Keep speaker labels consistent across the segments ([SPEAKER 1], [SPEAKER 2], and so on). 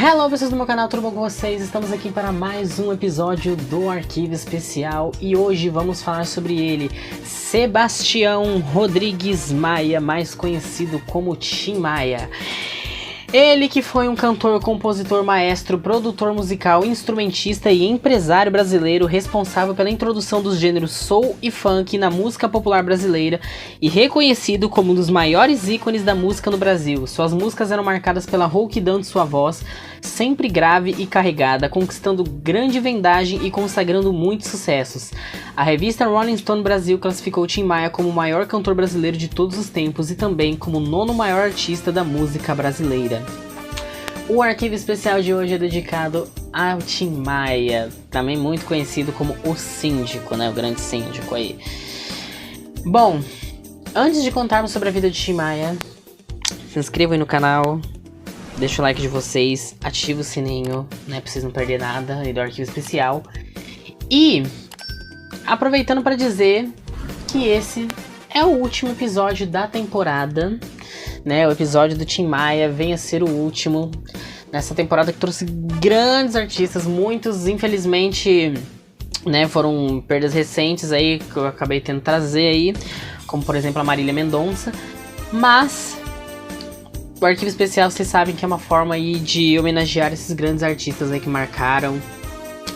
[SPEAKER 1] Hello, pessoas do meu canal, tudo bom com vocês? Estamos aqui para mais um episódio do Arquivo Especial e hoje vamos falar sobre ele, Sebastião Rodrigues Maia, mais conhecido como Tim Maia. Ele que foi um cantor, compositor, maestro, produtor musical, instrumentista e empresário brasileiro responsável pela introdução dos gêneros soul e funk na música popular brasileira e reconhecido como um dos maiores ícones da música no Brasil. Suas músicas eram marcadas pela rouquidão de sua voz, sempre grave e carregada, conquistando grande vendagem e consagrando muitos sucessos. A revista Rolling Stone Brasil classificou Tim Maia como o maior cantor brasileiro de todos os tempos e também como o nono maior artista da música brasileira. O arquivo especial de hoje é dedicado ao Tim Maia, também muito conhecido como o Síndico, né? O grande síndico aí. Bom, antes de contarmos sobre a vida de Tim Maia, se inscrevam aí no canal, deixa o like de vocês, ativa o sininho, né? Pra vocês não perderem nada aí do arquivo especial. E aproveitando para dizer que esse é o último episódio da temporada, né? O episódio do Tim Maia vem a ser o último nessa temporada que trouxe grandes artistas, muitos infelizmente, né, foram perdas recentes aí que eu acabei tendo que trazer aí, como por exemplo a Marília Mendonça, mas o arquivo especial vocês sabem que é uma forma aí de homenagear esses grandes artistas aí que marcaram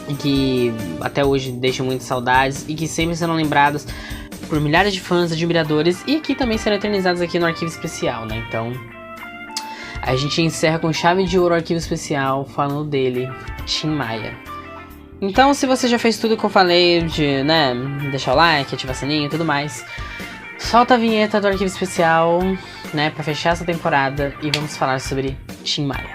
[SPEAKER 1] e que até hoje deixam muitas saudades e que sempre serão lembrados por milhares de fãs, admiradores e aqui também serão eternizados aqui no arquivo especial, né? Então a gente encerra com chave de ouro o arquivo especial falando dele, Tim Maia. Então se você já fez tudo que eu falei de, né, deixar o like, ativar o sininho e tudo mais, solta a vinheta do arquivo especial, né, pra fechar essa temporada e vamos falar sobre Tim Maia.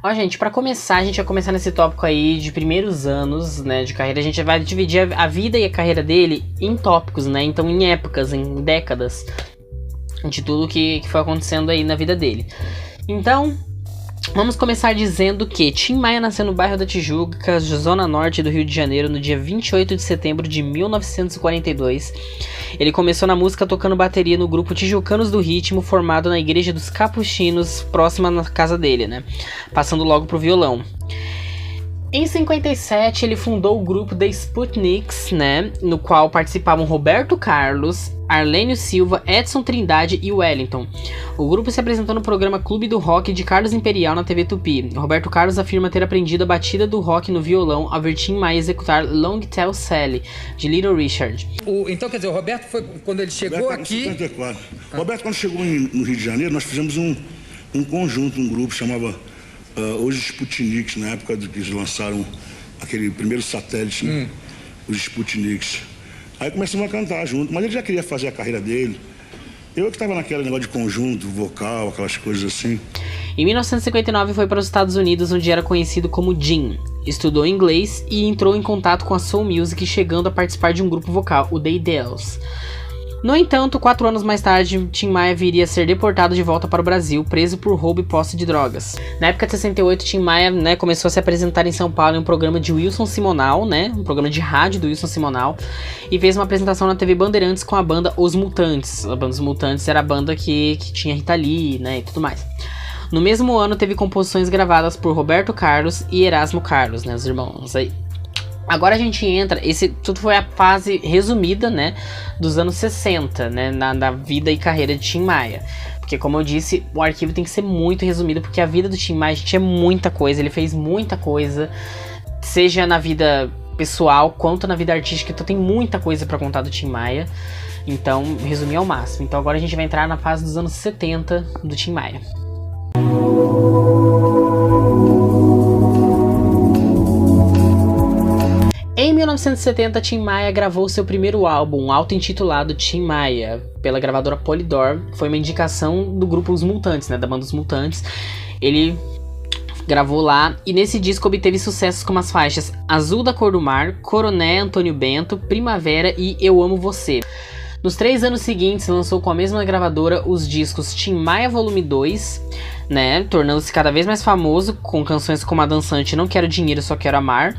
[SPEAKER 1] Ó, gente, pra começar, a gente vai começar nesse tópico aí de primeiros anos, né, de carreira. A gente vai dividir a vida e a carreira dele em tópicos, né, então em épocas, em décadas, de tudo que foi acontecendo aí na vida dele. Então, vamos começar dizendo que Tim Maia nasceu no bairro da Tijuca, zona norte do Rio de Janeiro, no dia 28 de setembro de 1942. Ele começou na música tocando bateria no grupo Tijucanos do Ritmo, formado na Igreja dos Capuchinos, próxima na casa dele, né? Passando logo pro violão. Em 57, ele fundou o grupo The Sputniks, né? No qual participavam Roberto Carlos, Arlênio Silva, Edson Trindade e Wellington. O grupo se apresentou no programa Clube do Rock de Carlos Imperial na TV Tupi. Roberto Carlos afirma ter aprendido a batida do rock no violão ao ver Tim Maia executar Long Tall Sally, de Little Richard.
[SPEAKER 2] Então, quer dizer, o Roberto foi quando ele chegou
[SPEAKER 3] Roberto
[SPEAKER 2] aqui...
[SPEAKER 3] 54. Roberto, quando chegou no Rio de Janeiro, nós fizemos um conjunto, um grupo, chamava Os Sputniks, na época que eles lançaram aquele primeiro satélite, né? Os Sputniks. Aí começamos a cantar junto, mas ele já queria fazer a carreira dele. Eu que estava naquele negócio de conjunto, vocal, aquelas coisas assim.
[SPEAKER 1] Em 1959 foi para os Estados Unidos, onde era conhecido como Jim. Estudou inglês e entrou em contato com a soul music, chegando a participar de um grupo vocal, o The Dells. No entanto, 4 anos mais tarde, Tim Maia viria a ser deportado de volta para o Brasil, preso por roubo e posse de drogas. Na época de 68, Tim Maia, né, começou a se apresentar em São Paulo em um programa de Wilson Simonal, né, um programa de rádio do Wilson Simonal, e fez uma apresentação na TV Bandeirantes com a banda Os Mutantes. A banda Os Mutantes era a banda que tinha Rita Lee, né, e tudo mais. No mesmo ano, teve composições gravadas por Roberto Carlos e Erasmo Carlos, né, os irmãos aí. Agora a gente entra, tudo foi a fase resumida, né, dos anos 60, né, na vida e carreira de Tim Maia. Porque, como eu disse, o arquivo tem que ser muito resumido, porque a vida do Tim Maia, gente, é muita coisa, ele fez muita coisa, seja na vida pessoal quanto na vida artística, então tem muita coisa pra contar do Tim Maia. Então, resumir ao máximo. Então agora a gente vai entrar na fase dos anos 70 do Tim Maia. Em 1970, Tim Maia gravou seu primeiro álbum, auto-intitulado Tim Maia, pela gravadora Polydor. Foi uma indicação do grupo Os Mutantes, né, da banda Os Mutantes. Ele gravou lá, e nesse disco obteve sucessos como as faixas Azul da Cor do Mar, Coroné Antônio Bento, Primavera e Eu Amo Você. Nos 3 anos seguintes, lançou com a mesma gravadora os discos Tim Maia Volume 2, né, tornando-se cada vez mais famoso, com canções como A Dançante, Não Quero Dinheiro, Só Quero Amar,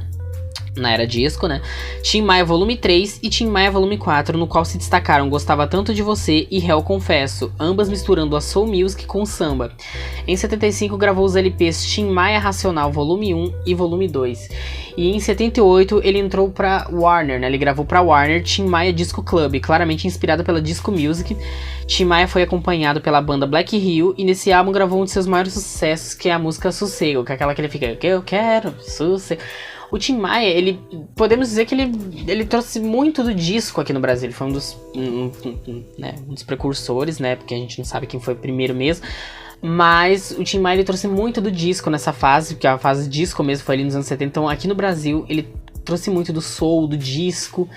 [SPEAKER 1] na era disco, né, Tim Maia Volume 3 e Tim Maia Volume 4, no qual se destacaram Gostava Tanto de Você e Réu Confesso, ambas misturando a soul music com samba. Em 75 gravou os LPs Tim Maia Racional Volume 1 e Volume 2. E em 78 ele entrou pra Warner, né? Ele gravou pra Warner Tim Maia Disco Club, claramente inspirado pela disco music. Tim Maia foi acompanhado pela banda Black Hill e nesse álbum gravou um de seus maiores sucessos, que é a música Sossego, que é aquela que ele fica, que eu quero, sossego. O Tim Maia, ele, podemos dizer que ele trouxe muito do disco aqui no Brasil. Ele foi um dos precursores, né? Porque a gente não sabe quem foi o primeiro mesmo. Mas o Tim Maia, ele trouxe muito do disco nessa fase, porque a fase disco mesmo foi ali nos anos 70. Então aqui no Brasil ele trouxe muito do soul, do disco.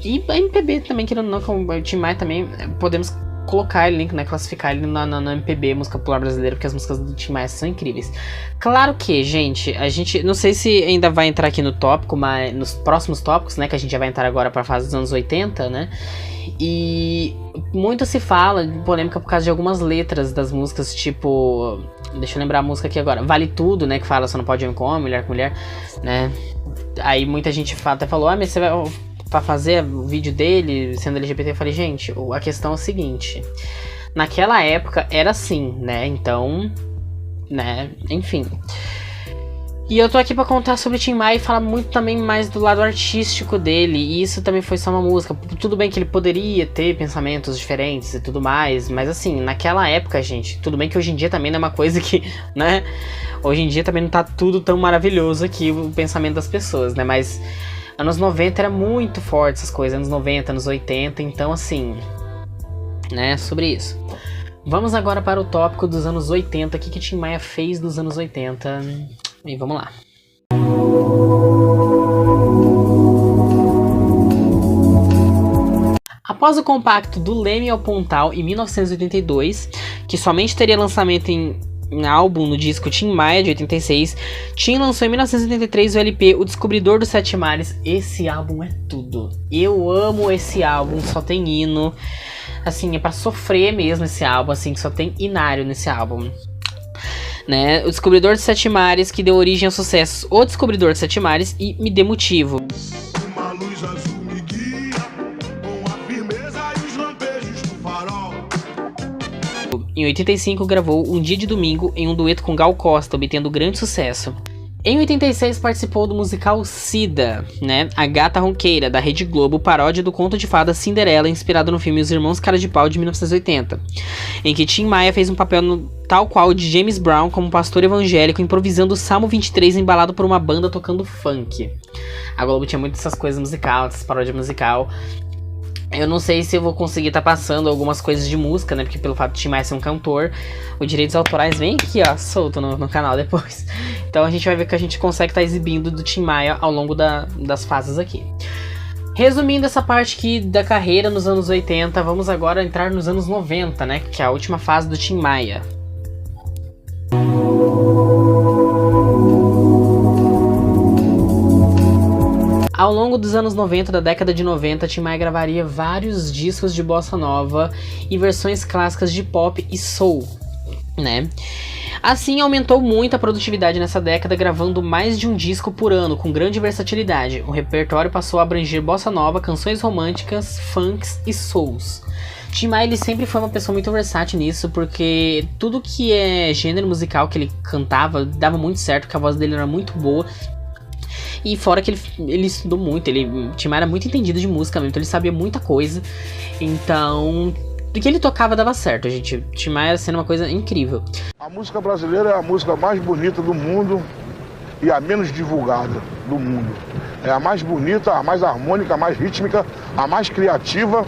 [SPEAKER 1] E a MPB também, que não, o Tim Maia também, podemos colocar ele, né, classificar ele na MPB, música popular brasileira, porque as músicas do Tim Maia são incríveis. Claro que, gente, a gente, não sei se ainda vai entrar aqui no tópico, mas nos próximos tópicos, né, que a gente já vai entrar agora pra fase dos anos 80, né, e muito se fala de polêmica por causa de algumas letras das músicas, tipo, deixa eu lembrar a música aqui agora, Vale Tudo, né, que fala só não pode homem com homem, mulher com mulher, né, aí muita gente até falou, mas você vai... pra fazer o vídeo dele sendo LGBT, eu falei, gente, a questão é o seguinte, naquela época era assim, né, então, né, enfim. E eu tô aqui pra contar sobre o Tim Maia e falar muito também mais do lado artístico dele, e isso também foi só uma música. Tudo bem que ele poderia ter pensamentos diferentes e tudo mais, mas assim, naquela época, gente, tudo bem que hoje em dia também não é uma coisa que, né, hoje em dia também não tá tudo tão maravilhoso aqui, o pensamento das pessoas, né, mas... Anos 90 era muito forte essas coisas, anos 90, anos 80, então assim, né, sobre isso. Vamos agora para o tópico dos anos 80, o que Tim Maia fez nos anos 80, e vamos lá. Após o compacto do Leme ao Pontal em 1982, que somente teria lançamento em álbum no disco Tim Maia de 86, Tim lançou em 1983 o LP O Descobridor dos Sete Mares. Esse álbum é tudo, eu amo esse álbum, só tem hino, assim, é pra sofrer mesmo esse álbum, assim, que só tem hinário nesse álbum, né? O Descobridor dos Sete Mares, que deu origem aos sucessos O Descobridor dos Sete Mares e Me Dê Motivo.
[SPEAKER 4] Uma luz azul me guia, com a firmeza e os lampejos do farol.
[SPEAKER 1] Em 85 gravou Um Dia de Domingo em um dueto com Gal Costa, obtendo grande sucesso. Em 86 participou do musical Cida, né, A Gata Ronqueira, da Rede Globo, paródia do conto de fada Cinderela, inspirado no filme Os Irmãos Cara de Pau de 1980, em que Tim Maia fez um papel tal qual de James Brown como pastor evangélico, improvisando o Salmo 23 embalado por uma banda tocando funk. A Globo tinha muito dessas coisas musical, dessas paródias musical. Eu não sei se eu vou conseguir estar passando algumas coisas de música, né? Porque pelo fato de Tim Maia ser um cantor, os direitos autorais vem aqui, ó, solto no canal depois. Então a gente vai ver que a gente consegue estar exibindo do Tim Maia ao longo das fases aqui. Resumindo essa parte aqui da carreira nos anos 80, vamos agora entrar nos anos 90, né? Que é a última fase do Tim Maia. Ao longo dos anos 90, da década de 90, Tim Maia gravaria vários discos de bossa nova e versões clássicas de pop e soul, né? Assim, aumentou muito a produtividade nessa década, gravando mais de um disco por ano, com grande versatilidade. O repertório passou a abranger bossa nova, canções românticas, funks e souls. Tim Maia, ele sempre foi uma pessoa muito versátil nisso, porque tudo que é gênero musical que ele cantava dava muito certo, porque a voz dele era muito boa. E fora que ele estudou muito, Tim Maia era muito entendido de música mesmo, então ele sabia muita coisa. Então, do que ele tocava dava certo, gente. Tim Maia era sendo uma coisa incrível.
[SPEAKER 4] A música brasileira é a música mais bonita do mundo e a menos divulgada do mundo. É a mais bonita, a mais harmônica, a mais rítmica, a mais criativa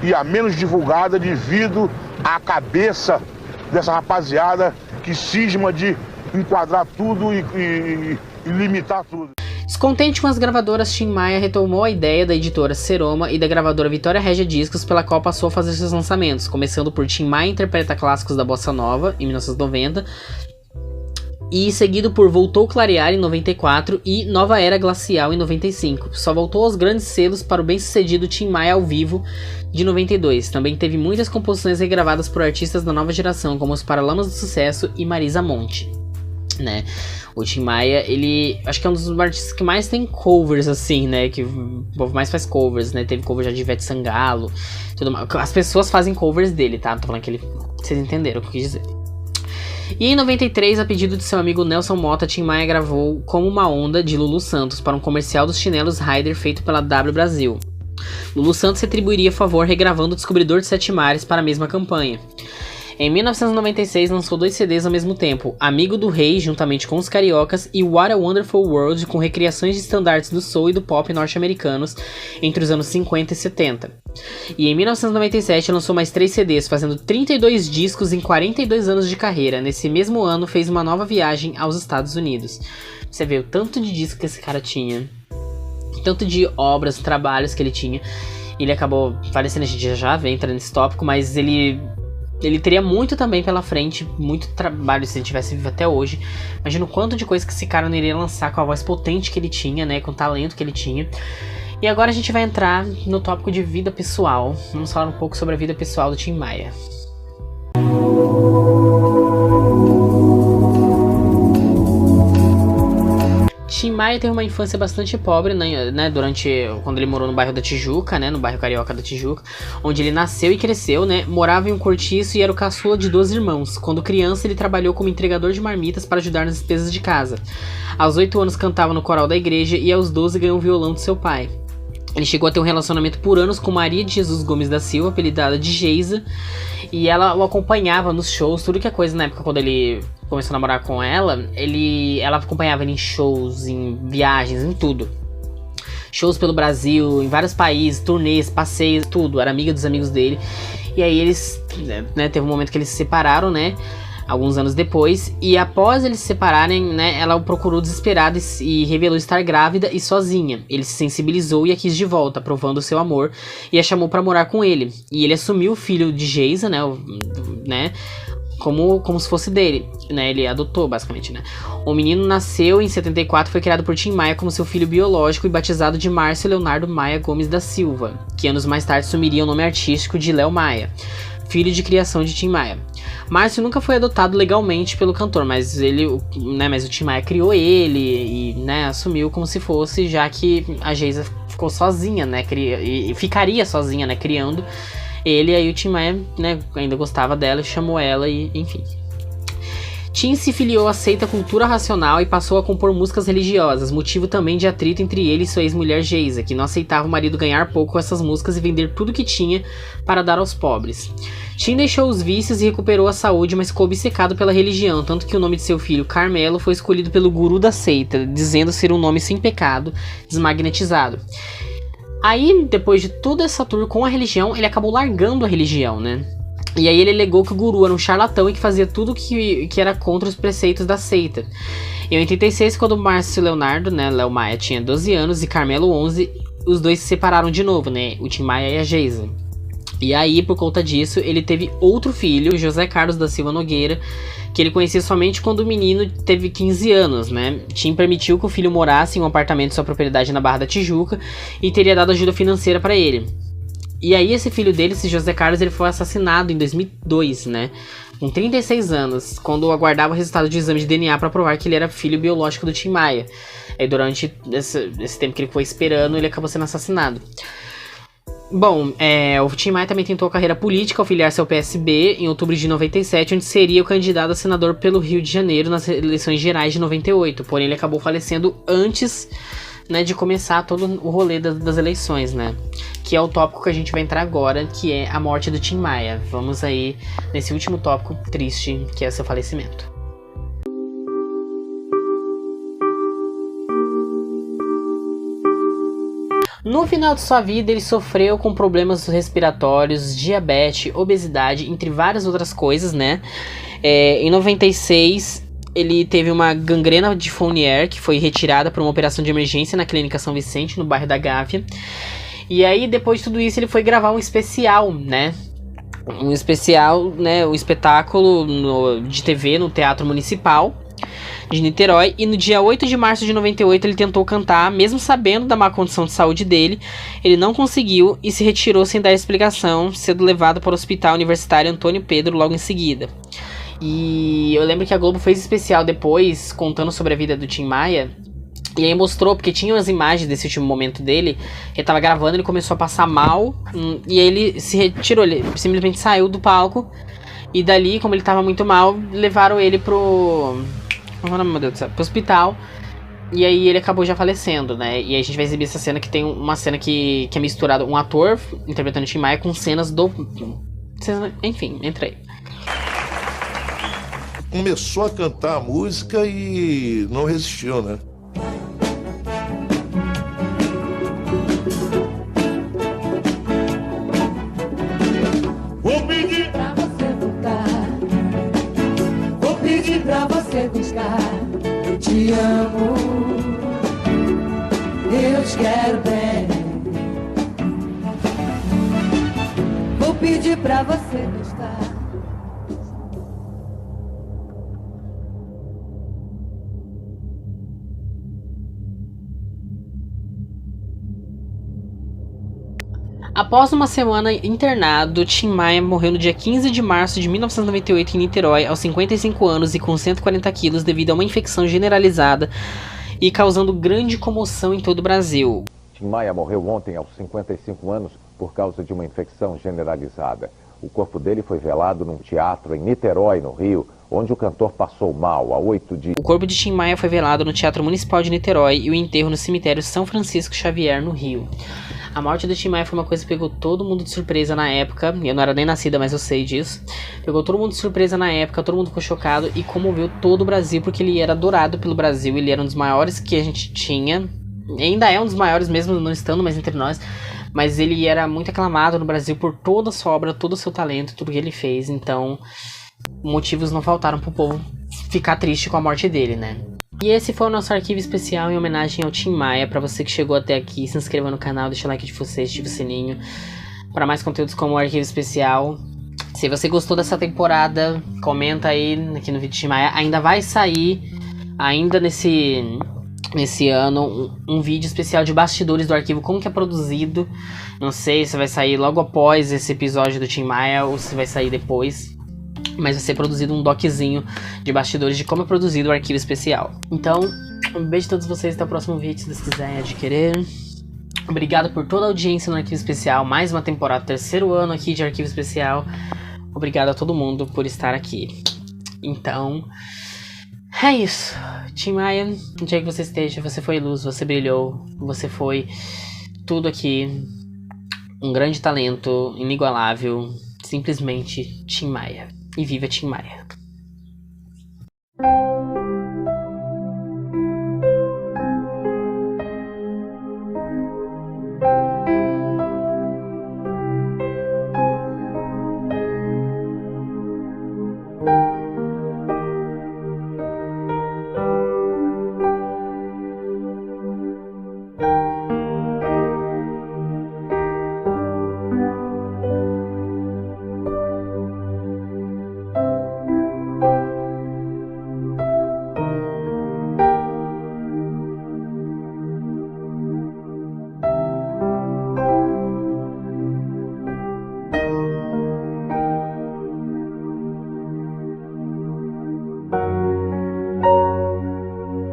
[SPEAKER 4] e a menos divulgada devido à cabeça dessa rapaziada que cisma de enquadrar tudo e limitar tudo.
[SPEAKER 1] Descontente com as gravadoras, Tim Maia retomou a ideia da editora Seroma e da gravadora Vitória Regia Discos, pela qual passou a fazer seus lançamentos, começando por Tim Maia Interpreta Clássicos da Bossa Nova, em 1990, e seguido por Voltou Clarear, em 94, e Nova Era Glacial, em 95. Só voltou aos grandes selos para o bem-sucedido Tim Maia ao vivo, de 92. Também teve muitas composições regravadas por artistas da nova geração, como os Paralamas do Sucesso e Marisa Monte, né? O Tim Maia, ele acho que é um dos artistas que mais tem covers, assim, né? Que o povo mais faz covers, né? Teve cover já de Ivete Sangalo, tudo mais. As pessoas fazem covers dele, tá? Não tô falando que ele... Vocês entenderam o que eu quis dizer. E em 93, a pedido de seu amigo Nelson Mota, Tim Maia gravou Como Uma Onda, de Lulu Santos, para um comercial dos chinelos Raider feito pela W Brasil. Lulu Santos retribuiria favor regravando o Descobridor de Sete Mares para a mesma campanha. Em 1996, lançou 2 CDs ao mesmo tempo, Amigo do Rei, juntamente com os Cariocas, e What a Wonderful World, com recriações de estandartes do soul e do pop norte-americanos entre os anos 50 e 70. E em 1997, lançou mais 3 CDs, fazendo 32 discos em 42 anos de carreira. Nesse mesmo ano, fez uma nova viagem aos Estados Unidos. Você vê o tanto de disco que esse cara tinha, tanto de obras, trabalhos que ele tinha. Ele acabou falecendo, a gente já vai entrar nesse tópico, mas ele teria muito também pela frente, muito trabalho se ele tivesse vivo até hoje. Imagina o quanto de coisa que esse cara não iria lançar com a voz potente que ele tinha, né, com o talento que ele tinha. E agora a gente vai entrar no tópico de vida pessoal. Vamos falar um pouco sobre a vida pessoal do Tim Maia. Tim Maia teve uma infância bastante pobre, né, quando ele morou no bairro da Tijuca, né, no bairro carioca da Tijuca, onde ele nasceu e cresceu, né, morava em um cortiço e era o caçula de 2 irmãos. Quando criança, ele trabalhou como entregador de marmitas para ajudar nas despesas de casa. Aos 8 anos cantava no coral da igreja e aos 12 ganhou o violão do seu pai. Ele chegou a ter um relacionamento por anos com Maria de Jesus Gomes da Silva, apelidada de Geisa, e ela o acompanhava nos shows, tudo que é coisa na época quando ele começou a namorar com ela, ela acompanhava ele em shows, em viagens, em tudo. Shows pelo Brasil, em vários países, turnês, passeios, tudo, era amiga dos amigos dele. E aí eles, né, teve um momento que eles se separaram, né, alguns anos depois, e após eles se separarem, né, ela o procurou desesperada e revelou estar grávida e sozinha. Ele se sensibilizou e a quis de volta, provando seu amor, e a chamou para morar com ele. E ele assumiu o filho de Geisa, né, como se fosse dele, né, ele adotou basicamente, né. O menino nasceu em 74, foi criado por Tim Maia como seu filho biológico e batizado de Márcio Leonardo Maia Gomes da Silva, que anos mais tarde assumiria o nome artístico de Léo Maia, filho de criação de Tim Maia. Márcio nunca foi adotado legalmente pelo cantor, mas o Tim Maia criou ele e, né, assumiu como se fosse, já que a Geisa ficou sozinha, né, e ficaria sozinha, né, criando ele. Aí o Tim Maia, né, ainda gostava dela e chamou ela e, enfim. Tim se filiou à seita Cultura Racional e passou a compor músicas religiosas, motivo também de atrito entre ele e sua ex-mulher Geisa, que não aceitava o marido ganhar pouco com essas músicas e vender tudo que tinha para dar aos pobres. Tim deixou os vícios e recuperou a saúde, mas ficou obcecado pela religião, tanto que o nome de seu filho, Carmelo, foi escolhido pelo guru da seita, dizendo ser um nome sem pecado, desmagnetizado. Aí, depois de toda essa tour com a religião, ele acabou largando a religião, né? E aí ele alegou que o guru era um charlatão e que fazia tudo que era contra os preceitos da seita. Em 86, quando Márcio Leonardo, né, Léo Maia, tinha 12 anos e Carmelo 11, os dois se separaram de novo, né, o Tim Maia e a Geisa. E aí, por conta disso, ele teve outro filho, José Carlos da Silva Nogueira, que ele conhecia somente quando o menino teve 15 anos, né. Tim permitiu que o filho morasse em um apartamento de sua propriedade na Barra da Tijuca e teria dado ajuda financeira para ele. E aí esse filho dele, esse José Carlos, ele foi assassinado em 2002, né? Com 36 anos, quando aguardava o resultado de exame de DNA para provar que ele era filho biológico do Tim Maia. Aí durante esse tempo que ele foi esperando, ele acabou sendo assassinado. Bom, o Tim Maia também tentou a carreira política ao filiar-se ao PSB em outubro de 97, onde seria o candidato a senador pelo Rio de Janeiro nas eleições gerais de 98. Porém, ele acabou falecendo antes, né, de começar todo o rolê das eleições, né? Que é o tópico que a gente vai entrar agora, que é a morte do Tim Maia. Vamos aí nesse último tópico triste, que é seu falecimento. No final de sua vida, ele sofreu com problemas respiratórios, diabetes, obesidade, entre várias outras coisas, né? Em 96, ele teve uma gangrena de Fournier, que foi retirada por uma operação de emergência na Clínica São Vicente, no bairro da Gávea. E aí, depois de tudo isso, ele foi gravar um especial, né? Um espetáculo de TV no Teatro Municipal de Niterói. E no dia 8 de março de 98 ele tentou cantar, mesmo sabendo da má condição de saúde dele. Ele não conseguiu e se retirou sem dar explicação, sendo levado para o Hospital Universitário Antônio Pedro logo em seguida. E eu lembro que a Globo fez especial depois, contando sobre a vida do Tim Maia. E aí mostrou, porque tinha as imagens desse último momento dele. Ele tava gravando, ele começou a passar mal. E aí ele se retirou, ele simplesmente saiu do palco. E dali, como ele tava muito mal, levaram ele pro hospital. E aí ele acabou já falecendo, né? E aí a gente vai exibir essa cena, que tem uma cena que é misturado um ator interpretando o Tim Maia com cenas do... Enfim, entra aí.
[SPEAKER 5] Começou a cantar a música e não resistiu, né?
[SPEAKER 6] Vou pedir pra você voltar, vou pedir pra você buscar. Eu te amo, eu te quero bem. Vou pedir pra você gostar.
[SPEAKER 1] Após uma semana internado, Tim Maia morreu no dia 15 de março de 1998 em Niterói, aos 55 anos e com 140 quilos, devido a uma infecção generalizada e causando grande comoção em todo o Brasil.
[SPEAKER 7] Tim Maia morreu ontem aos 55 anos por causa de uma infecção generalizada. O corpo dele foi velado num teatro em Niterói, no Rio, onde o cantor passou mal há 8 dias. O corpo de Tim Maia foi velado no Teatro Municipal de Niterói e o enterro no cemitério São Francisco Xavier, no Rio. A morte do Tim Maia foi uma coisa que pegou todo mundo de surpresa na época. Eu não era nem nascida, mas eu sei disso. Pegou todo mundo de surpresa na época, todo mundo ficou chocado e comoveu todo o Brasil, porque ele era adorado pelo Brasil, ele era um dos maiores que a gente tinha. Ainda é um dos maiores, mesmo não estando mais entre nós. Mas ele era muito aclamado no Brasil por toda a sua obra, todo o seu talento, tudo que ele fez. Então, motivos não faltaram pro povo ficar triste com a morte dele, né? E esse foi o nosso arquivo especial em homenagem ao Tim Maia. Pra você que chegou até aqui, se inscreva no canal, deixa o like de vocês, ativa o sininho para mais conteúdos como o arquivo especial. Se você gostou dessa temporada, comenta aí aqui no vídeo de Tim Maia. Ainda vai sair, ainda nesse ano, um vídeo especial de bastidores do arquivo, como que é produzido. Não sei se vai sair logo após esse episódio do Tim Maia ou se vai sair depois. Mas vai ser produzido um doczinho de bastidores de como é produzido o arquivo especial. Então, um beijo a todos vocês, até o próximo vídeo, se vocês quiserem adquirir. Obrigado por toda a audiência no arquivo especial. Mais uma temporada, terceiro ano aqui de arquivo especial. Obrigado a todo mundo por estar aqui. Então, é isso. Tim Maia, onde quer que você esteja, você foi luz, você brilhou, você foi tudo aqui. Um grande talento, inigualável, simplesmente Tim Maia. E viva Tim Maia.